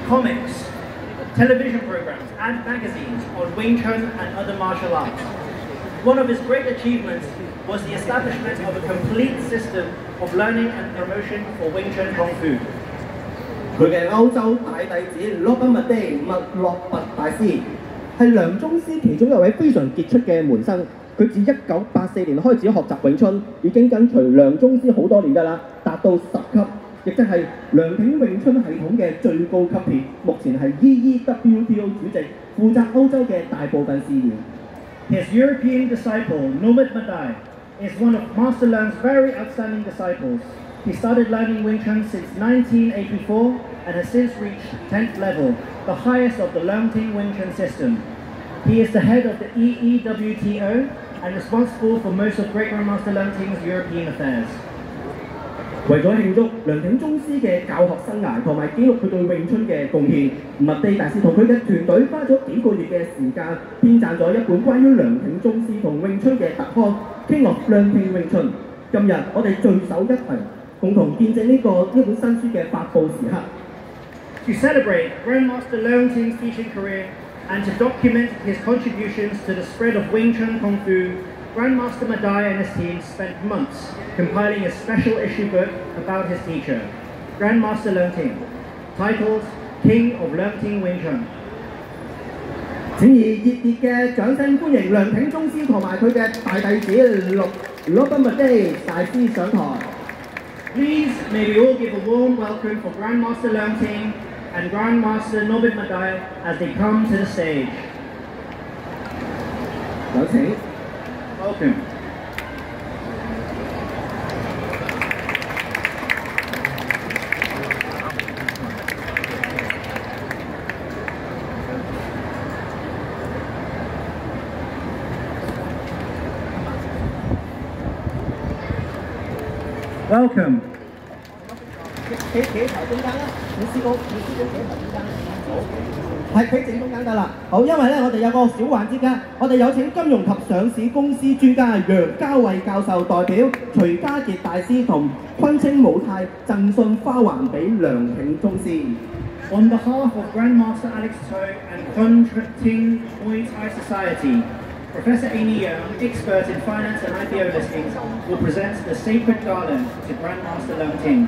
comics, television programs, and magazines on Wing Chun and other martial arts. One of his great achievements was the establishment of a complete system of learning and promotion for Wing Chun Kung Fu. 佢嘅歐洲大弟子洛賓麥地麥洛拔大師係梁宗師其中一位非常傑出嘅門生。佢自1984年開始學習詠春，已經跟隨梁宗師好多年㗎啦，達到10級，亦即係梁挺詠春系統嘅最高級別。目前係 EEWTO 主席，負責歐洲嘅大部分事宜。His European disciple, Norbert Madai, is one of Master Leung's very outstanding disciples. He started learning Wing Chun since 1984 and has since reached 10th level, the highest of the Leungting Wing Chun system. He is the head of the EEWTO and responsible for most of Great Grandmaster Leungting's European affairs. 為咗慶祝梁挺宗師嘅教學生涯同埋記錄佢對詠春嘅貢獻，麥地大師同佢嘅團隊花咗幾個月嘅時間編撰咗一本關於梁挺宗師同詠春嘅特刊《King of Leungting Wing Chun》。今日我哋聚首一齊，共同見證呢本新書嘅發布時刻。To celebrate Grandmaster Leungting's teaching career and to document his contributions to the spread of Wing Chun Kung Fu, Grandmaster Madai and his team spent months compiling a special issue book about his teacher, Grandmaster Leungting, titled King of Leungting Wing Chun. 請以熱烈嘅掌聲歡迎梁挺宗師同埋佢嘅大弟子羅賓麥基大師上台。Please, may we all give a warm welcome for Grandmaster Leungting and Grandmaster Norbert Madai as they come to the stage. 有請。Welcome. Welcome. 企頭中間啦，你試過企頭中間。好，係企正中間得啦。好，因為咧我哋有個小環節㗎，我哋有請金融及上市公司專家楊家衞教授代表徐家傑大師同昆清武泰贈送花環俾梁挺宗師。On behalf of Grandmaster Alex Toh and Kun Ting Muay Thai Society, Professor Amy Young, expert in finance and IPO listings, will present the sacred garland to Grandmaster Leungting.